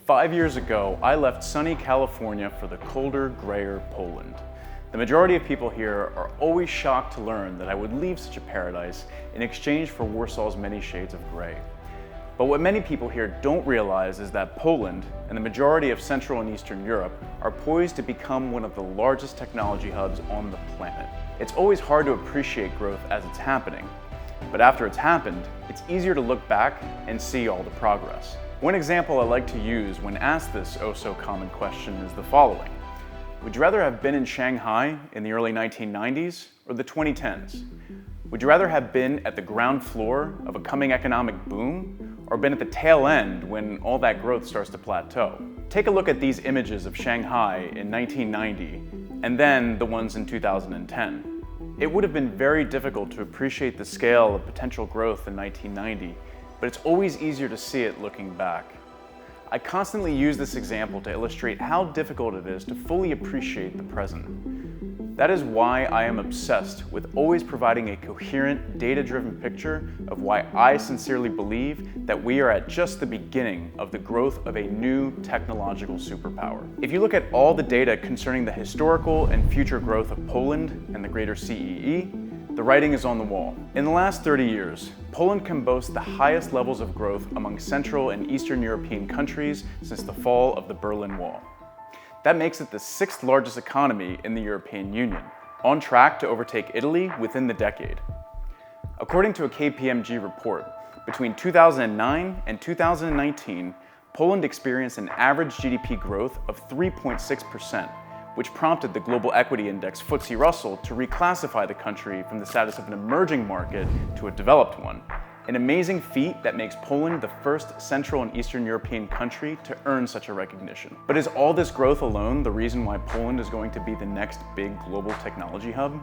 5 years ago, I left sunny California for the colder, grayer Poland. The majority of people here are always shocked to learn that I would leave such a paradise in exchange for Warsaw's many shades of gray. But what many people here don't realize is that Poland and the majority of Central and Eastern Europe are poised to become one of the largest technology hubs on the planet. It's always hard to appreciate growth as it's happening, but after it's happened, it's easier to look back and see all the progress. One example I like to use when asked this oh-so-common question is the following. Would you rather have been in Shanghai in the early 1990s or the 2010s? Would you rather have been at the ground floor of a coming economic boom or been at the tail end when all that growth starts to plateau? Take a look at these images of Shanghai in 1990 and then the ones in 2010. It would have been very difficult to appreciate the scale of potential growth in 1990, but it's always easier to see it looking back. I constantly use this example to illustrate how difficult it is to fully appreciate the present. That is why I am obsessed with always providing a coherent, data-driven picture of why I sincerely believe that we are at just the beginning of the growth of a new technological superpower. If you look at all the data concerning the historical and future growth of Poland and the greater CEE, the writing is on the wall. In the last 30 years, Poland can boast the highest levels of growth among Central and Eastern European countries since the fall of the Berlin Wall. That makes it the 6th largest economy in the European Union, on track to overtake Italy within the decade. According to a KPMG report, between 2009 and 2019, Poland experienced an average GDP growth of 3.6%, which prompted the global equity index FTSE Russell to reclassify the country from the status of an emerging market to a developed one. An amazing feat that makes Poland the first Central and Eastern European country to earn such a recognition. But is all this growth alone the reason why Poland is going to be the next big global technology hub?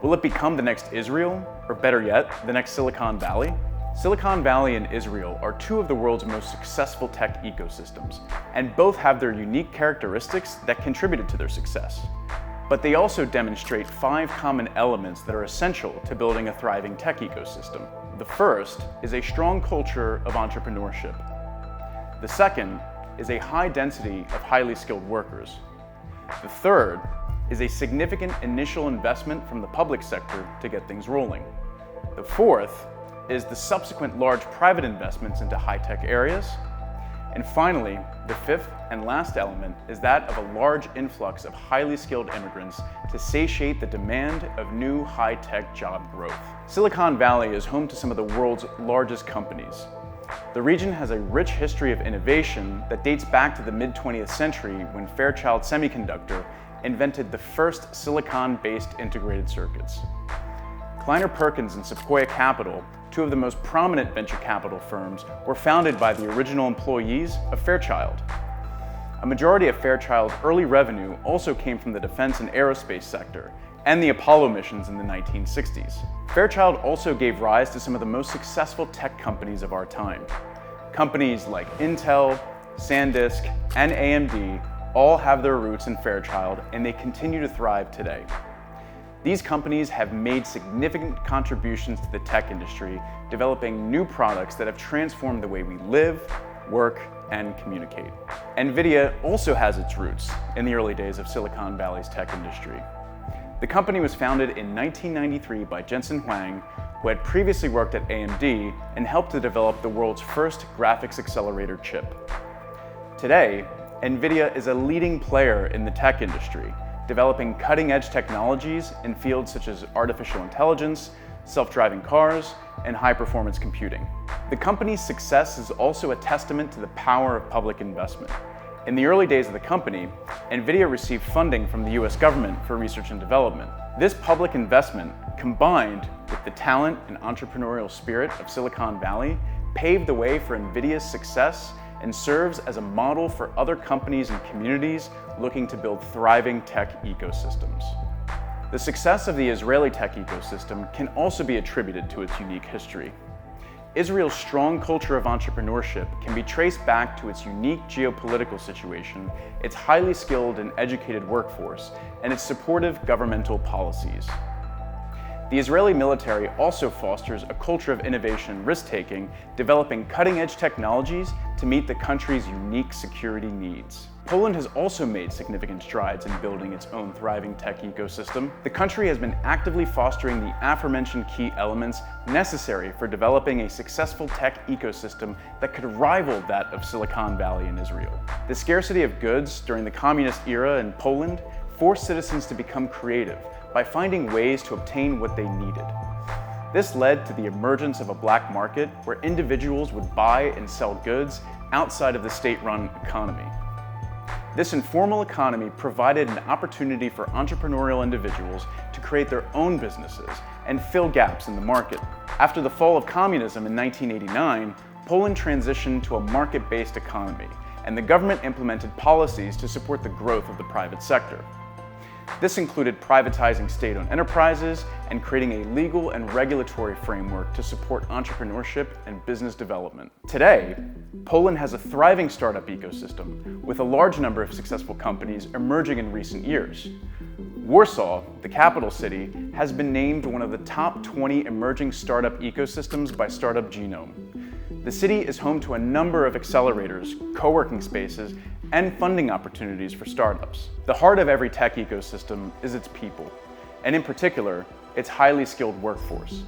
Will it become the next Israel, or better yet, the next Silicon Valley? Silicon Valley and Israel are two of the world's most successful tech ecosystems, and both have their unique characteristics that contributed to their success. But they also demonstrate 5 common elements that are essential to building a thriving tech ecosystem. The first is a strong culture of entrepreneurship. The second is a high density of highly skilled workers. The third is a significant initial investment from the public sector to get things rolling. The fourth is the subsequent large private investments into high-tech areas. And finally, the 5th and last element is that of a large influx of highly skilled immigrants to satiate the demand of new high-tech job growth. Silicon Valley is home to some of the world's largest companies. The region has a rich history of innovation that dates back to the mid-20th century when Fairchild Semiconductor invented the first silicon-based integrated circuits. Kleiner Perkins and Sequoia Capital, two of the most prominent venture capital firms, were founded by the original employees of Fairchild. A majority of Fairchild's early revenue also came from the defense and aerospace sector and the Apollo missions in the 1960s. Fairchild also gave rise to some of the most successful tech companies of our time. Companies like Intel, SanDisk, and AMD all have their roots in Fairchild, and they continue to thrive today. These companies have made significant contributions to the tech industry, developing new products that have transformed the way we live, work, and communicate. Nvidia also has its roots in the early days of Silicon Valley's tech industry. The company was founded in 1993 by Jensen Huang, who had previously worked at AMD and helped to develop the world's first graphics accelerator chip. Today, Nvidia is a leading player in the tech industry, developing cutting-edge technologies in fields such as artificial intelligence, self-driving cars, and high-performance computing. The company's success is also a testament to the power of public investment. In the early days of the company, Nvidia received funding from the US government for research and development. This public investment, combined with the talent and entrepreneurial spirit of Silicon Valley, paved the way for Nvidia's success and serves as a model for other companies and communities looking to build thriving tech ecosystems. The success of the Israeli tech ecosystem can also be attributed to its unique history. Israel's strong culture of entrepreneurship can be traced back to its unique geopolitical situation, its highly skilled and educated workforce, and its supportive governmental policies. The Israeli military also fosters a culture of innovation and risk-taking, developing cutting-edge technologies to meet the country's unique security needs. Poland has also made significant strides in building its own thriving tech ecosystem. The country has been actively fostering the aforementioned key elements necessary for developing a successful tech ecosystem that could rival that of Silicon Valley in Israel. The scarcity of goods during the communist era in Poland forced citizens to become creative by finding ways to obtain what they needed. This led to the emergence of a black market where individuals would buy and sell goods outside of the state-run economy. This informal economy provided an opportunity for entrepreneurial individuals to create their own businesses and fill gaps in the market. After the fall of communism in 1989, Poland transitioned to a market-based economy, and the government implemented policies to support the growth of the private sector. This included privatizing state-owned enterprises and creating a legal and regulatory framework to support entrepreneurship and business development. Today, Poland has a thriving startup ecosystem with a large number of successful companies emerging in recent years. Warsaw, the capital city, has been named one of the top 20 emerging startup ecosystems by Startup Genome. The city is home to a number of accelerators, co-working spaces, and funding opportunities for startups. The heart of every tech ecosystem is its people, and in particular, its highly skilled workforce.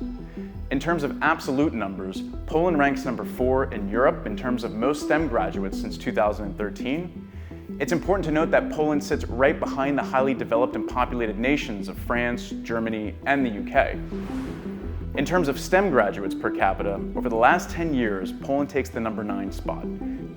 In terms of absolute numbers, Poland ranks number 4 in Europe in terms of most STEM graduates since 2013. It's important to note that Poland sits right behind the highly developed and populated nations of France, Germany, and the UK. In terms of STEM graduates per capita, over the last 10 years, Poland takes the number 9 spot,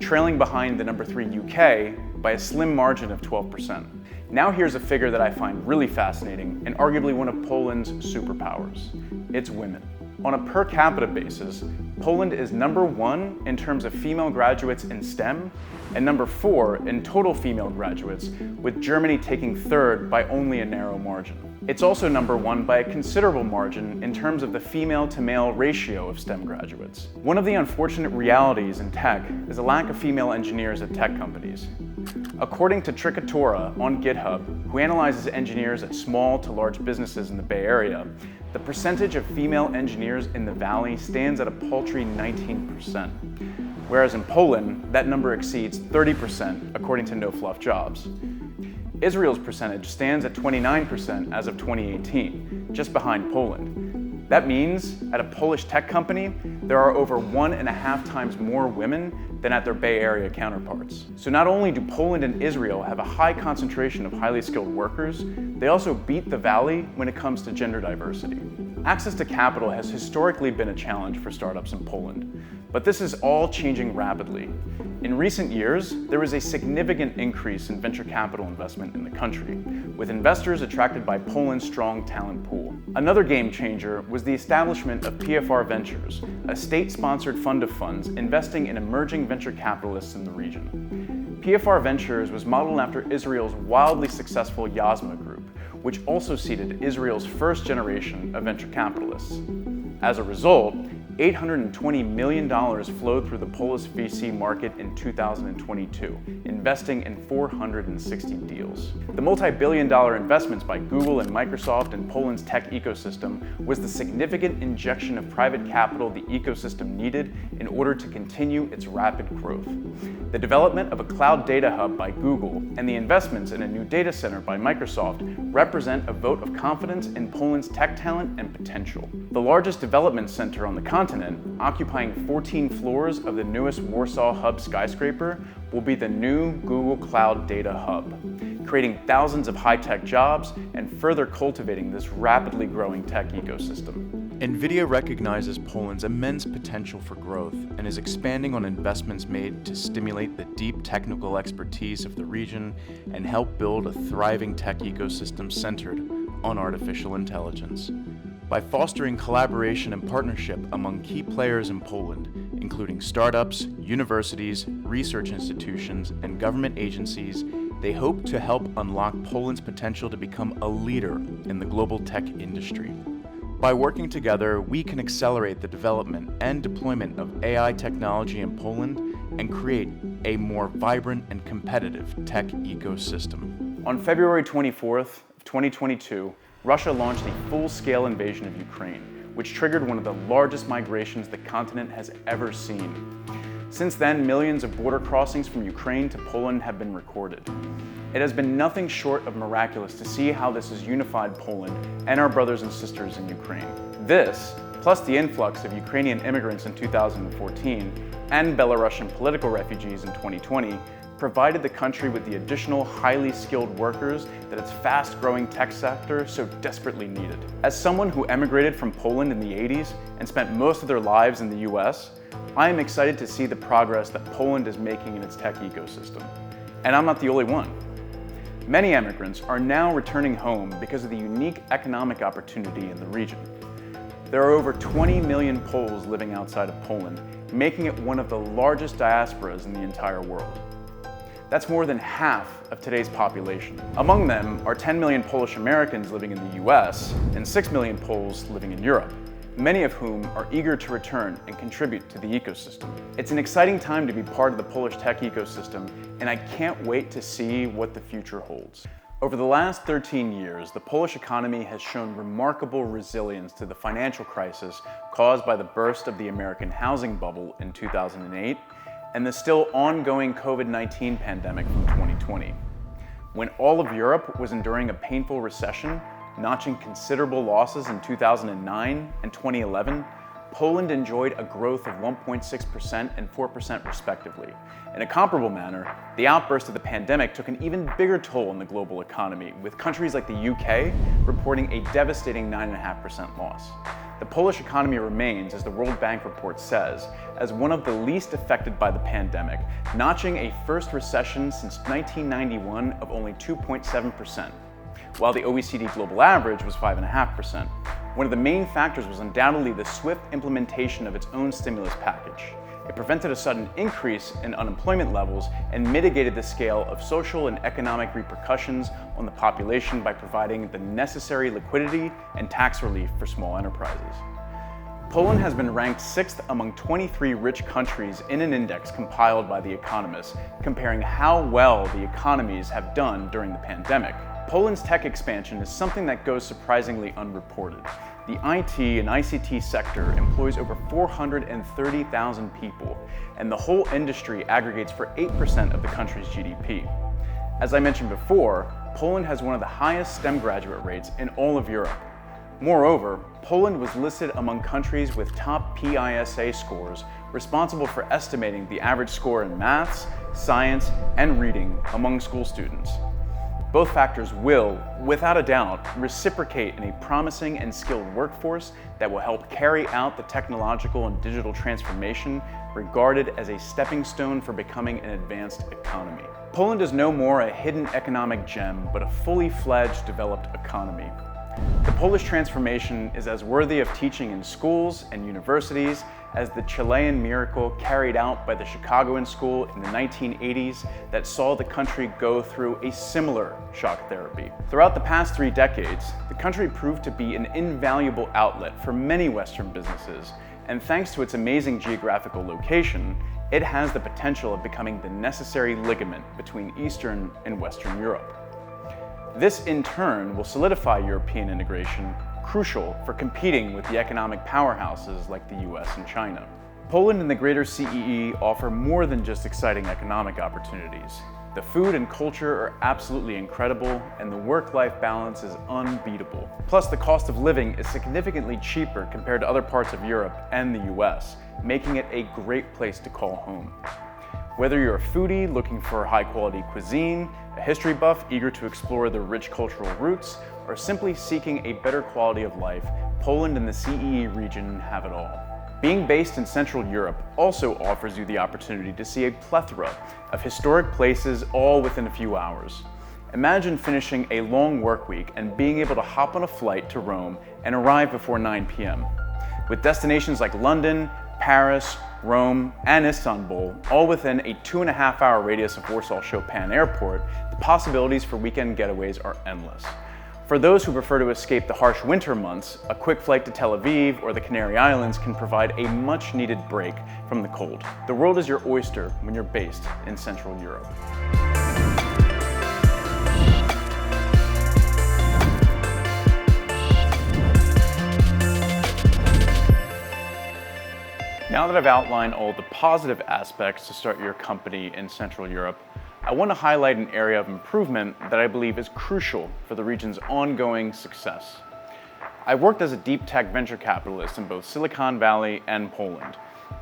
trailing behind the number 3 UK by a slim margin of 12%. Now here's a figure that I find really fascinating and arguably one of Poland's superpowers. It's women. On a per capita basis, Poland is number 1 in terms of female graduates in STEM and number 4 in total female graduates, with Germany taking 3rd by only a narrow margin. It's also number 1 by a considerable margin in terms of the female to male ratio of STEM graduates. One of the unfortunate realities in tech is a lack of female engineers at tech companies. According to Tricatora on GitHub, who analyzes engineers at small to large businesses in the Bay Area, the percentage of female engineers in the Valley stands at a paltry 19%, whereas in Poland, that number exceeds 30% according to No Fluff Jobs. Israel's percentage stands at 29% as of 2018, just behind Poland. That means, at a Polish tech company, there are over 1.5 times more women than at their Bay Area counterparts. So not only do Poland and Israel have a high concentration of highly skilled workers, they also beat the Valley when it comes to gender diversity. Access to capital has historically been a challenge for startups in Poland, but this is all changing rapidly. In recent years, there was a significant increase in venture capital investment in the country, with investors attracted by Poland's strong talent pool. Another game changer was the establishment of PFR Ventures, a state-sponsored fund of funds investing in emerging venture capitalists in the region. PFR Ventures was modeled after Israel's wildly successful Yasma Group, which also seeded Israel's first generation of venture capitalists. As a result, $820 million flowed through the Polish VC market in 2022, investing in 460 deals. The multi-billion-dollar investments by Google and Microsoft in Poland's tech ecosystem was the significant injection of private capital the ecosystem needed in order to continue its rapid growth. The development of a cloud data hub by Google and the investments in a new data center by Microsoft represent a vote of confidence in Poland's tech talent and potential. The largest development center on the continent, occupying 14 floors of the newest Warsaw Hub skyscraper, will be the new Google Cloud Data Hub, creating thousands of high-tech jobs and further cultivating this rapidly growing tech ecosystem. Nvidia recognizes Poland's immense potential for growth and is expanding on investments made to stimulate the deep technical expertise of the region and help build a thriving tech ecosystem centered on artificial intelligence. By fostering collaboration and partnership among key players in Poland, including startups, universities, research institutions, and government agencies, they hope to help unlock Poland's potential to become a leader in the global tech industry. By working together, we can accelerate the development and deployment of AI technology in Poland and create a more vibrant and competitive tech ecosystem. On February 24th, 2022, Russia launched a full-scale invasion of Ukraine, which triggered one of the largest migrations the continent has ever seen. Since then, millions of border crossings from Ukraine to Poland have been recorded. It has been nothing short of miraculous to see how this has unified Poland and our brothers and sisters in Ukraine. This, plus the influx of Ukrainian immigrants in 2014 and Belarusian political refugees in 2020, provided the country with the additional highly skilled workers that its fast-growing tech sector so desperately needed. As someone who emigrated from Poland in the 80s and spent most of their lives in the US, I am excited to see the progress that Poland is making in its tech ecosystem. And I'm not the only one. Many immigrants are now returning home because of the unique economic opportunity in the region. There are over 20 million Poles living outside of Poland, making it one of the largest diasporas in the entire world. That's more than half of today's population. Among them are 10 million Polish Americans living in the US and 6 million Poles living in Europe, many of whom are eager to return and contribute to the ecosystem. It's an exciting time to be part of the Polish tech ecosystem, and I can't wait to see what the future holds. Over the last 13 years, the Polish economy has shown remarkable resilience to the financial crisis caused by the burst of the American housing bubble in 2008 and the still ongoing COVID-19 pandemic from 2020. When all of Europe was enduring a painful recession, notching considerable losses in 2009 and 2011, Poland enjoyed a growth of 1.6% and 4% respectively. In a comparable manner, the outburst of the pandemic took an even bigger toll on the global economy, with countries like the UK reporting a devastating 9.5% loss. The Polish economy remains, as the World Bank report says, as one of the least affected by the pandemic, notching a first recession since 1991 of only 2.7%, while the OECD global average was 5.5%. One of the main factors was undoubtedly the swift implementation of its own stimulus package. It prevented a sudden increase in unemployment levels and mitigated the scale of social and economic repercussions on the population by providing the necessary liquidity and tax relief for small enterprises. Poland has been ranked 6th among 23 rich countries in an index compiled by The Economist, comparing how well the economies have done during the pandemic. Poland's tech expansion is something that goes surprisingly unreported. The IT and ICT sector employs over 430,000 people, and the whole industry aggregates for 8% of the country's GDP. As I mentioned before, Poland has one of the highest STEM graduate rates in all of Europe. Moreover, Poland was listed among countries with top PISA scores, responsible for estimating the average score in maths, science, and reading among school students. Both factors will, without a doubt, reciprocate in a promising and skilled workforce that will help carry out the technological and digital transformation regarded as a stepping stone for becoming an advanced economy. Poland is no more a hidden economic gem, but a fully fledged, developed economy. The Polish transformation is as worthy of teaching in schools and universities as the Chilean miracle carried out by the Chicagoan school in the 1980s that saw the country go through a similar shock therapy. Throughout the past 3 decades, the country proved to be an invaluable outlet for many Western businesses, and thanks to its amazing geographical location, it has the potential of becoming the necessary ligament between Eastern and Western Europe. This, in turn, will solidify European integration, crucial for competing with the economic powerhouses like the US and China. Poland and the greater CEE offer more than just exciting economic opportunities. The food and culture are absolutely incredible, and the work-life balance is unbeatable. Plus, the cost of living is significantly cheaper compared to other parts of Europe and the US, making it a great place to call home. Whether you're a foodie looking for high-quality cuisine, a history buff eager to explore the rich cultural roots, or simply seeking a better quality of life, Poland and the CEE region have it all. Being based in Central Europe also offers you the opportunity to see a plethora of historic places all within a few hours. Imagine finishing a long work week and being able to hop on a flight to Rome and arrive before 9 p.m. With destinations like London, Paris, Rome, and Istanbul, all within a 2.5-hour radius of Warsaw Chopin Airport, the possibilities for weekend getaways are endless. For those who prefer to escape the harsh winter months, a quick flight to Tel Aviv or the Canary Islands can provide a much-needed break from the cold. The world is your oyster when you're based in Central Europe. Now that I've outlined all the positive aspects to start your company in Central Europe, I want to highlight an area of improvement that I believe is crucial for the region's ongoing success. I worked as a deep tech venture capitalist in both Silicon Valley and Poland.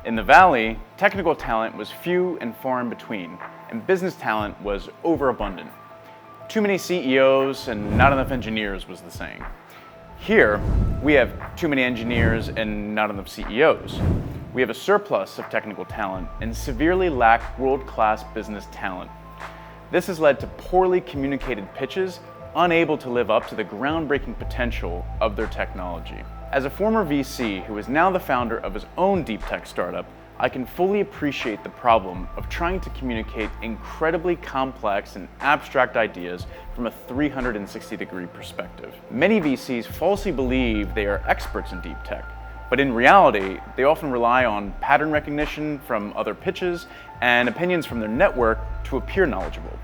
In the Valley, technical talent was few and far in between, and business talent was overabundant. Too many CEOs and not enough engineers was the saying. Here, we have too many engineers and not enough CEOs. We have a surplus of technical talent and severely lack world-class business talent. This has led to poorly communicated pitches, unable to live up to the groundbreaking potential of their technology. As a former VC who is now the founder of his own deep tech startup, I can fully appreciate the problem of trying to communicate incredibly complex and abstract ideas from a 360-degree perspective. Many VCs falsely believe they are experts in deep tech, but in reality, they often rely on pattern recognition from other pitches and opinions from their network to appear knowledgeable.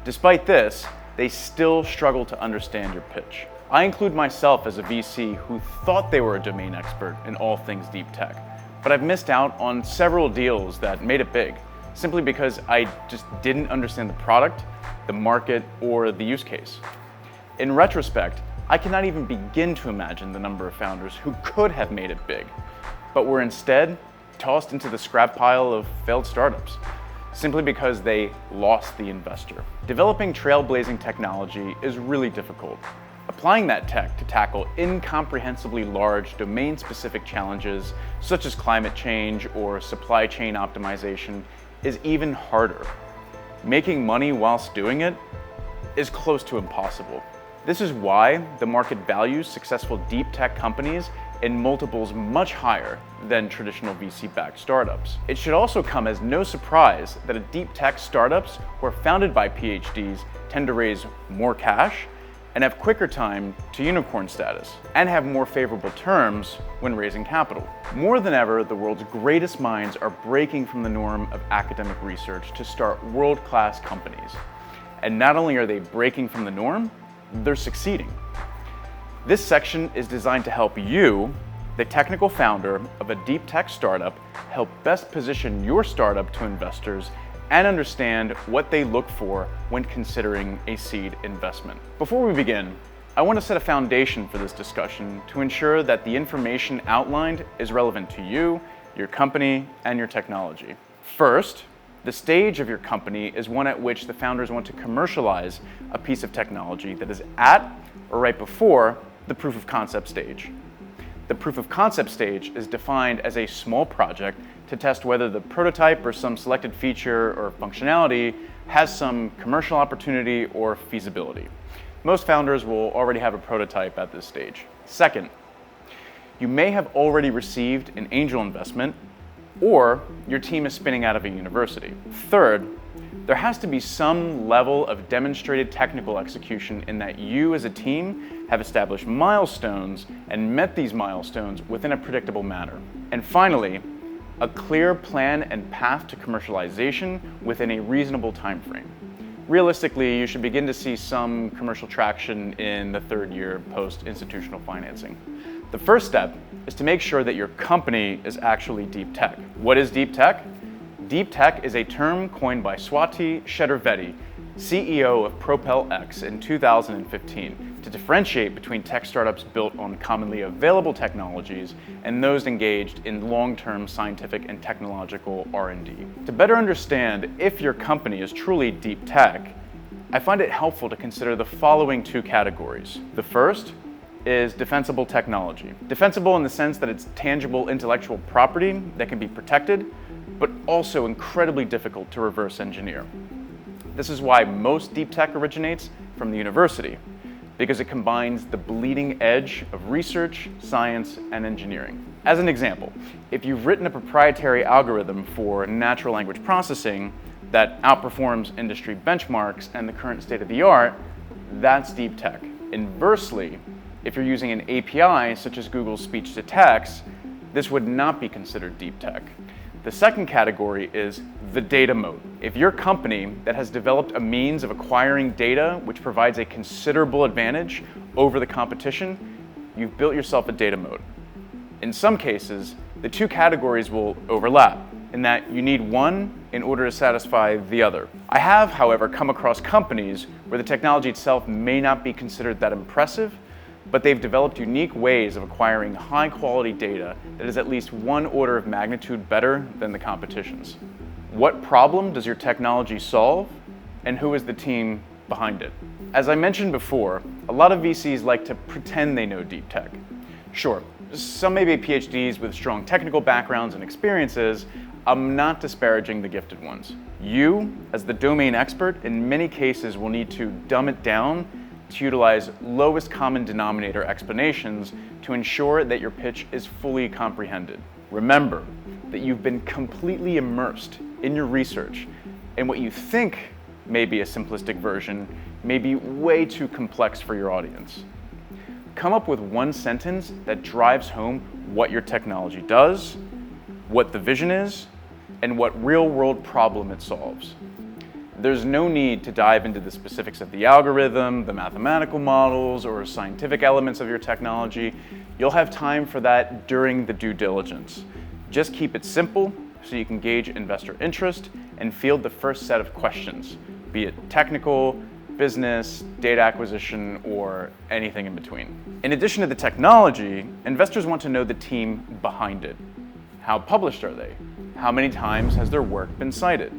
Despite this, they still struggle to understand your pitch. I include myself as a VC who thought they were a domain expert in all things deep tech, but I've missed out on several deals that made it big, simply because I just didn't understand the product, the market, or the use case. In retrospect, I cannot even begin to imagine the number of founders who could have made it big, but were instead tossed into the scrap pile of failed startups, simply because they lost the investor. Developing trailblazing technology is really difficult. Applying that tech to tackle incomprehensibly large domain-specific challenges, such as climate change or supply chain optimization, is even harder. Making money whilst doing it is close to impossible. This is why the market values successful deep tech companies in multiples much higher than traditional VC-backed startups. It should also come as no surprise that deep tech startups who are founded by PhDs tend to raise more cash and have quicker time to unicorn status, and have more favorable terms when raising capital. More than ever, the world's greatest minds are breaking from the norm of academic research to start world-class companies. And not only are they breaking from the norm, they're succeeding. This section is designed to help you, the technical founder of a deep tech startup, help best position your startup to investors and understand what they look for when considering a seed investment. Before we begin, I want to set a foundation for this discussion to ensure that the information outlined is relevant to you, your company, and your technology. First, the stage of your company is one at which the founders want to commercialize a piece of technology that is at or right before the proof of concept stage. The proof of concept stage is defined as a small project to test whether the prototype or some selected feature or functionality has some commercial opportunity or feasibility. Most founders will already have a prototype at this stage. Second, you may have already received an angel investment, or your team is spinning out of a university. Third, there has to be some level of demonstrated technical execution in that you as a team have established milestones and met these milestones within a predictable manner. And finally, a clear plan and path to commercialization within a reasonable time frame. Realistically, you should begin to see some commercial traction in the third year post-institutional financing. The first step is to make sure that your company is actually deep tech. What is deep tech? Deep tech is a term coined by Swati Shettervedi, CEO of PropelX in 2015, to differentiate between tech startups built on commonly available technologies and those engaged in long-term scientific and technological R&D. To better understand if your company is truly deep tech, I find it helpful to consider the following two categories. The first is defensible technology. Defensible in the sense that it's tangible intellectual property that can be protected, but also incredibly difficult to reverse engineer. This is why most deep tech originates from the university, because it combines the bleeding edge of research, science, and engineering. As an example, if you've written a proprietary algorithm for natural language processing that outperforms industry benchmarks and the current state of the art, that's deep tech. Inversely, if you're using an API such as Google's speech to text, this would not be considered deep tech. The second category is the data moat. If your company that has developed a means of acquiring data which provides a considerable advantage over the competition, you've built yourself a data moat. In some cases, The two categories will overlap in that you need one in order to satisfy the other. I have, however, come across companies where the technology itself may not be considered that impressive, but they've developed unique ways of acquiring high-quality data that is at least one order of magnitude better than the competition's. What problem does your technology solve, and who is the team behind it? As I mentioned before, a lot of VCs like to pretend they know deep tech. Sure, some may be PhDs with strong technical backgrounds and experiences. I'm not disparaging the gifted ones. You, as the domain expert, in many cases will need to dumb it down to utilize lowest common denominator explanations to ensure that your pitch is fully comprehended. Remember that you've been completely immersed in your research, and what you think may be a simplistic version may be way too complex for your audience. Come up with one sentence that drives home what your technology does, what the vision is, and what real-world problem it solves. There's no need to dive into the specifics of the algorithm, the mathematical models, or scientific elements of your technology. You'll have time for that during the due diligence. Just keep it simple so you can gauge investor interest and field the first set of questions, be it technical, business, data acquisition, or anything in between. In addition to the technology, investors want to know the team behind it. How published are they? How many times has their work been cited?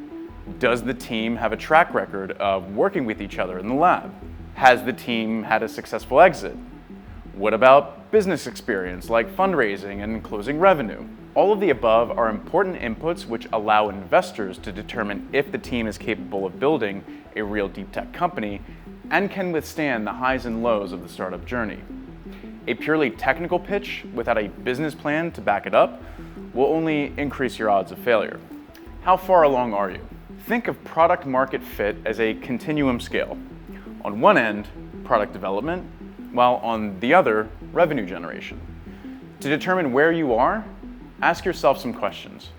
Does the team have a track record of working with each other in the lab? Has the team had a successful exit? What about business experience like fundraising and closing revenue? All of the above are important inputs which allow investors to determine if the team is capable of building a real deep tech company and can withstand the highs and lows of the startup journey. A purely technical pitch without a business plan to back it up will only increase your odds of failure. How far along are you? Think of product market fit as a continuum scale. On one end, product development, while on the other, revenue generation. To determine where you are, ask yourself some questions.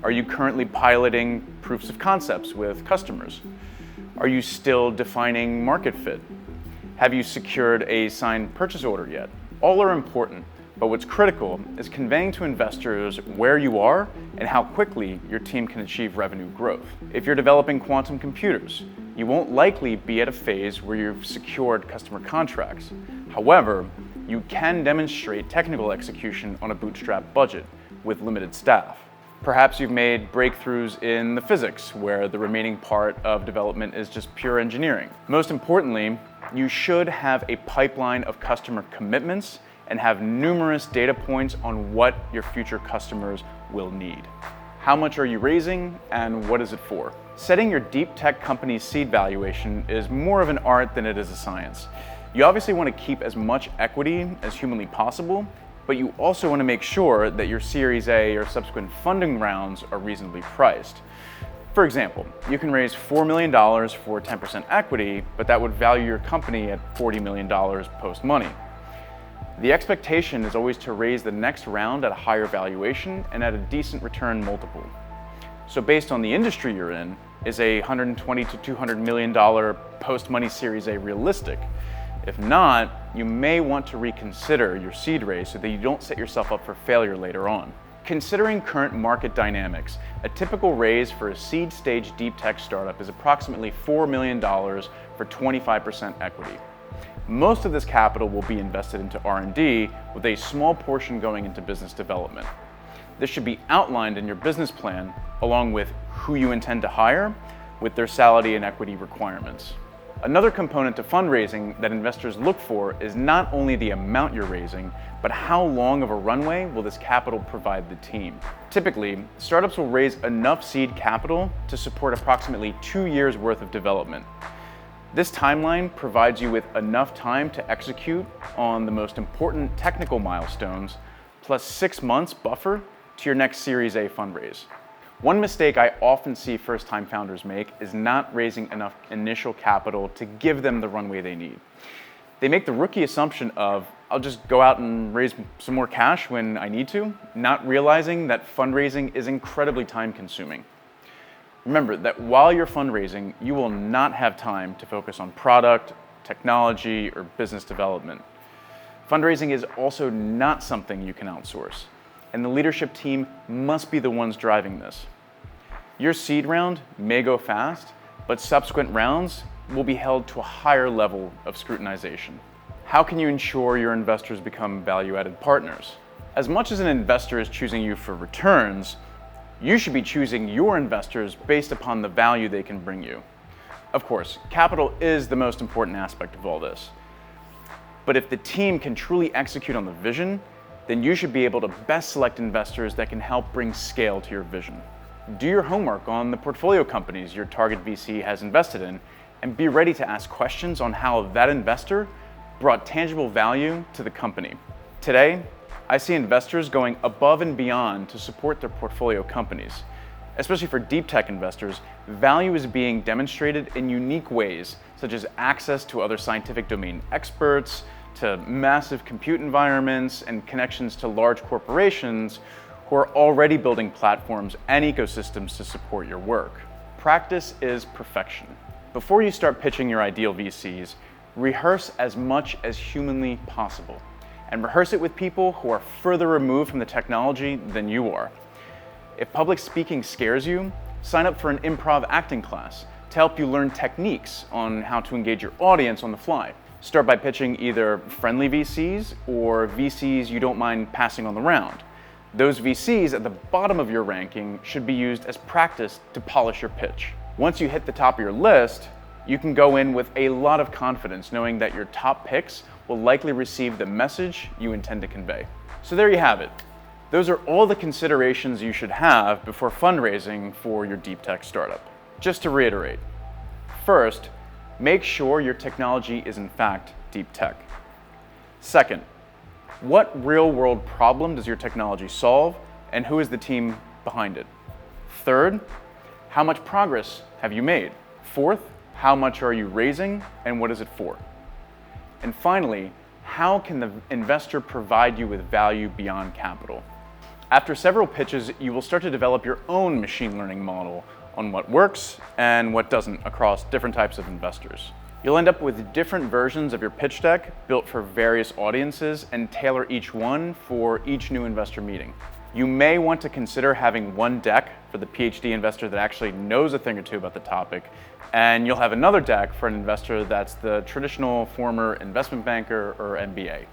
Are you currently piloting proofs of concepts with customers? Are you still defining market fit? Have you secured a signed purchase order yet? All are important, but what's critical is conveying to investors where you are and how quickly your team can achieve revenue growth. If you're developing quantum computers, you won't likely be at a phase where you've secured customer contracts. However, you can demonstrate technical execution on a bootstrap budget with limited staff. Perhaps you've made breakthroughs in the physics, where the remaining part of development is just pure engineering. Most importantly, you should have a pipeline of customer commitments and have numerous data points on what your future customers will need. How much are you raising and what is it for? Setting your deep tech company's seed valuation is more of an art than it is a science. You obviously want to keep as much equity as humanly possible, but you also want to make sure that your Series A or subsequent funding rounds are reasonably priced. For example, you can raise $4 million for 10% equity, but that would value your company at $40 million post-money. The expectation is always to raise the next round at a higher valuation and at a decent return multiple. So based on the industry you're in, is a $120 to $200 million post-money Series A realistic? If not, you may want to reconsider your seed raise so that you don't set yourself up for failure later on. Considering current market dynamics, a typical raise for a seed stage deep tech startup is approximately $4 million for 25% equity. Most of this capital will be invested into R&D, with a small portion going into business development. This should be outlined in your business plan, along with who you intend to hire, with their salary and equity requirements. Another component to fundraising that investors look for is not only the amount you're raising, but how long of a runway will this capital provide the team. Typically, startups will raise enough seed capital to support approximately 2 years worth of development. This timeline provides you with enough time to execute on the most important technical milestones, plus 6 months buffer to your next Series A fundraise. One mistake I often see first-time founders make is not raising enough initial capital to give them the runway they need. They make the rookie assumption of, I'll just go out and raise some more cash when I need to, not realizing that fundraising is incredibly time-consuming. Remember that while you're fundraising, you will not have time to focus on product, technology, or business development. Fundraising is also not something you can outsource. and the leadership team must be the ones driving this. Your seed round may go fast, but subsequent rounds will be held to a higher level of scrutinization. How can you ensure your investors become value-added partners? As much as an investor is choosing you for returns, you should be choosing your investors based upon the value they can bring you. Of course, capital is the most important aspect of all this. But if the team can truly execute on the vision, then you should be able to best select investors that can help bring scale to your vision. Do your homework on the portfolio companies your target VC has invested in, and be ready to ask questions on how that investor brought tangible value to the company. Today, I see investors going above and beyond to support their portfolio companies. Especially for deep tech investors, value is being demonstrated in unique ways, such as access to other scientific domain experts, to massive compute environments, and connections to large corporations who are already building platforms and ecosystems to support your work. Practice is perfection. Before you start pitching your ideal VCs, rehearse as much as humanly possible, and rehearse it with people who are further removed from the technology than you are. If public speaking scares you, sign up for an improv acting class to help you learn techniques on how to engage your audience on the fly. Start by pitching either friendly VCs or VCs you don't mind passing on the round. Those VCs at the bottom of your ranking should be used as practice to polish your pitch. Once you hit the top of your list, you can go in with a lot of confidence knowing that your top picks will likely receive the message you intend to convey. So there you have it. Those are all the considerations you should have before fundraising for your deep tech startup. Just to reiterate, first, make sure your technology is in fact deep tech. Second, what real-world problem does your technology solve, and who is the team behind it? Third, how much progress have you made? Fourth, how much are you raising, and what is it for? And finally, how can the investor provide you with value beyond capital? After several pitches, you will start to develop your own machine learning model on what works and what doesn't across different types of investors. You'll end up with different versions of your pitch deck built for various audiences and tailor each one for each new investor meeting. You may want to consider having one deck for the PhD investor that actually knows a thing or two about the topic, and you'll have another deck for an investor that's the traditional former investment banker or MBA.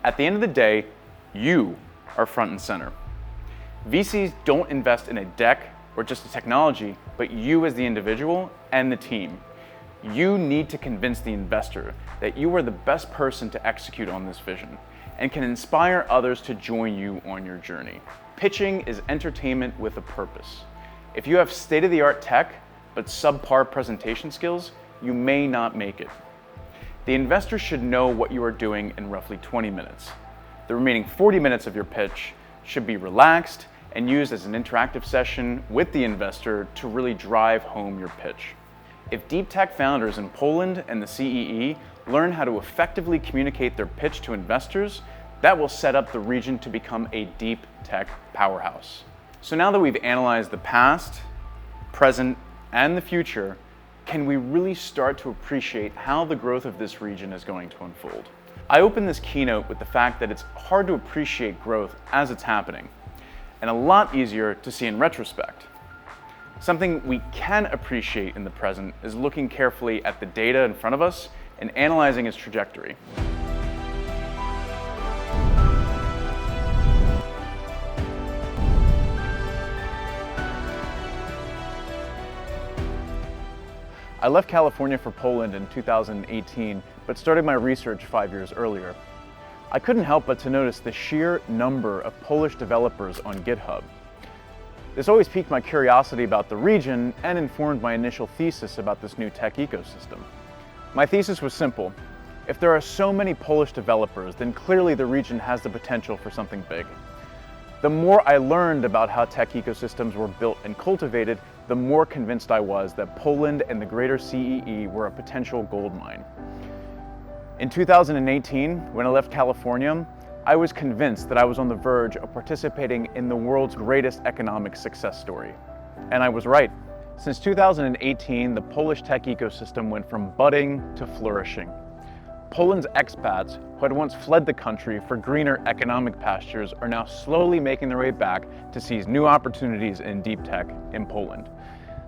At the end of the day, you are front and center. VCs don't invest in a deck or just a technology, but you as the individual and the team. You need to convince the investor that you are the best person to execute on this vision and can inspire others to join you on your journey. Pitching is entertainment with a purpose. If you have state-of-the-art tech, but subpar presentation skills, you may not make it. The investor should know what you are doing in roughly 20 minutes. The remaining 40 minutes of your pitch should be relaxed and used as an interactive session with the investor to really drive home your pitch. If deep tech founders in Poland and the CEE learn how to effectively communicate their pitch to investors, that will set up the region to become a deep tech powerhouse. So now that we've analyzed the past, present, and the future, can we really start to appreciate how the growth of this region is going to unfold? I opened this keynote with the fact that it's hard to appreciate growth as it's happening, and a lot easier to see in retrospect. Something we can appreciate in the present is looking carefully at the data in front of us and analyzing its trajectory. I left California for Poland in 2018, but started my research 5 years earlier. I couldn't help but to notice the sheer number of Polish developers on GitHub. This always piqued my curiosity about the region and informed my initial thesis about this new tech ecosystem. My thesis was simple. If there are so many Polish developers, then clearly the region has the potential for something big. The more I learned about how tech ecosystems were built and cultivated, the more convinced I was that Poland and the greater CEE were a potential gold mine. In 2018, when I left California, I was convinced that I was on the verge of participating in the world's greatest economic success story. And I was right. Since 2018, the Polish tech ecosystem went from budding to flourishing. Poland's expats, who had once fled the country for greener economic pastures, are now slowly making their way back to seize new opportunities in deep tech in Poland.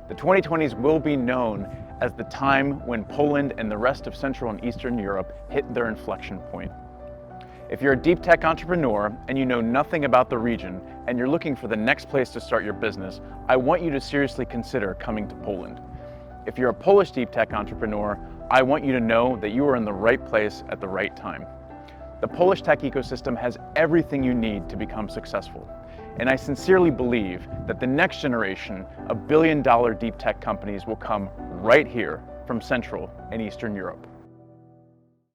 The 2020s will be known as the time when Poland and the rest of Central and Eastern Europe hit their inflection point. If you're a deep tech entrepreneur and you know nothing about the region and you're looking for the next place to start your business, I want you to seriously consider coming to Poland. If you're a Polish deep tech entrepreneur, I want you to know that you are in the right place at the right time. The Polish tech ecosystem has everything you need to become successful. And I sincerely believe that the next generation of billion-dollar deep tech companies will come right here from Central and Eastern Europe.